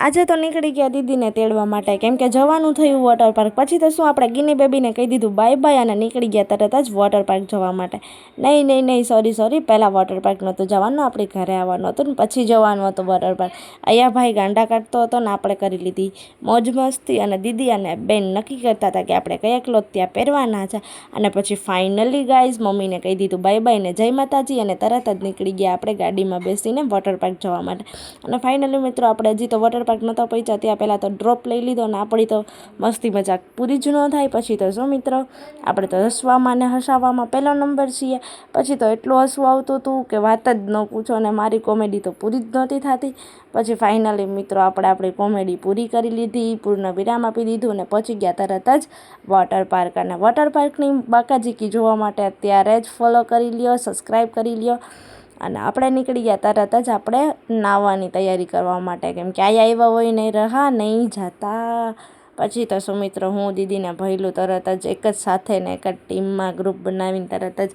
આજે તો નીકળી ગયા દીદીને તેડવા માટે, કેમ કે જવાનું થયું વોટર પાર્ક. પછી તો શું આપણે ગીની બેબીને કહી દીધું બાય બાય અને નીકળી ગયા તરત જ વોટર પાર્ક જવા માટે. નહીં સોરી, પહેલાં વોટર પાર્ક નહોતું જવાનું, આપણે ઘરે આવવાનું હતું ને પછી જવાનું હતું વોટર પાર્ક. અહીંયા ભાઈ ગાંડા કાઢતો હતો ને આપણે કરી લીધી મોજ મસ્તી, અને દીદી અને બેન નક્કી કરતા હતા કે આપણે કયા ક્લોથ ત્યાં પહેરવાના છે. અને પછી ફાઇનલી ગાઈઝ મમ્મીને કહી દીધું બાય બાય ને જય માતાજી, અને તરત જ નીકળી ગયા આપણે ગાડીમાં બેસીને વોટર પાર્ક જવા માટે. અને ફાઇનલી મિત્રો આપણે હજી તો વોટર પાર્ક નહોતા પહોંચ્યા ત્યાં પહેલાં તો ડ્રોપ લઈ લીધો, ને આપણી તો મસ્તી મજાક પૂરી જ ન થાય. પછી તો શું મિત્રો, આપણે તો હસવામાં ને હસાવવામાં પહેલો નંબર છીએ. પછી તો એટલું હસવું આવતું હતું કે વાત જ ન પૂછો, અને મારી કોમેડી તો પૂરી જ નહોતી થતી. પછી ફાઇનલી મિત્રો આપણે આપણી કોમેડી પૂરી કરી લીધી, પૂર્ણ વિરામ આપી દીધું અને પહોંચી ગયા તરત જ વોટર પાર્ક. અને વોટર પાર્કની બાકાજીકી જોવા માટે અત્યારે જ ફોલો કરી લ્યો, સબસ્ક્રાઈબ કરી લ્યો. અને આપણે નીકળી ગયા તરત જ આપણે નાહવાની તૈયારી કરવા માટે, કેમ કે આવ્યા હોય નહીં રહા નહીં જતા. પછી તો શું મિત્રો, હું દીદીને ભઈલું તરત જ એક જ સાથે ને એક જ ટીમમાં ગ્રુપ બનાવીને તરત જ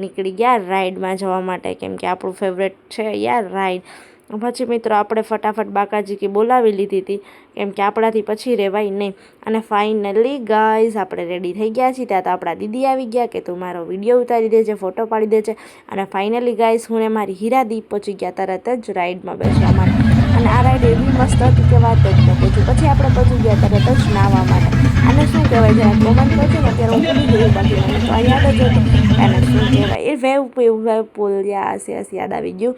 નીકળી ગયા રાઈડમાં જવા માટે, કેમ કે આપણું ફેવરેટ છે યાર રાઈડ. પછી મિત્રો આપણે ફટાફટ બાકાજીકી બોલાવી લીધી હતી, કેમ કે આપણાથી પછી રહેવાય નહીં. અને ફાઇનલી ગાઈઝ આપણે રેડી થઈ ગયા છીએ. ત્યાં તો આપણા દીદી આવી ગયા કે તું મારો વિડીયો ઉતારી દેજે, ફોટો પાડી દેજે. અને ફાઇનલી ગાઈઝ હું ને મારી હીરાદીપ પહોંચી ગયા તરત જ રાઈડમાં બેસવા માટે. અને આ રાઈડ એવી મસ્ત હતી કે વાત જ ન પૂછું. પછી આપણે પહોંચી ગયા તરત જ નાહવા માટે. આને શું કહેવાય, જરા કોમેન્ટ કરજો ને, અત્યારે હું ભૂલી ગઈ, બાકી મને તો આ યાદ જ હતું એને શું કહેવાય. એ વેવ પુલ યાદ આવી ગયું.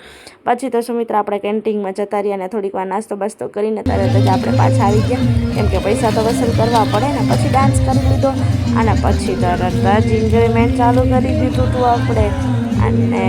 પછી તો શું મિત્રો આપણે કેન્ટીનમાં જતા રહ્યા અને થોડીક વાર નાસ્તો બાસ્તો કરીને તરત જ આપણે પાછા આવી ગયા, કેમ કે પૈસા તો વસૂલ કરવા પડે ને. પછી ડાન્સ કરી લીધો અને પછી તરત જ એન્જોયમેન્ટ ચાલુ કરી દીધું હતું આપણે. અને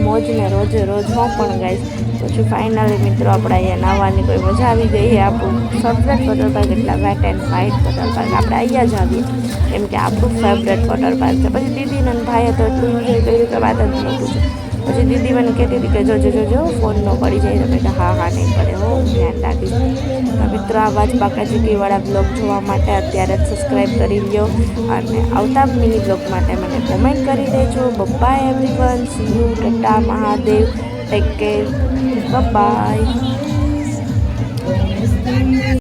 મોજને રોજ હું પણ ગાઈશ. પછી ફાઇનલી મિત્રો આપણે અહીંયા નાહવાની કોઈ મજા આવી ગઈ છે. આપણું ફેવરેટ વોટર પાર્ક એટલે wet and white water park, આપણે અહીંયા જ આવીએ કેમ કે આપણું ફેવરેટ વોટર પાર્ક છે. પછી દીદીને ભાઈએ તો એટલું એન્જોય કર્યું કે વાત જ ન પૂછો. પછી દીદી મને કહેતી હતી કે જોજો ફોન ન પડી જાય. તો મેં હા નહીં પડે, હો ધ્યાન રાખીશ. તો મિત્રો આવા જ બાકાજીકીવાળા બ્લોગ જોવા માટે અત્યારે જ સબસ્ક્રાઈબ કરી લ્યો, અને આવતા મિની બ્લોગ માટે મને કોમેન્ટ કરી દેજો. Bye everyone, see you, tata, Mahadev, take care, by.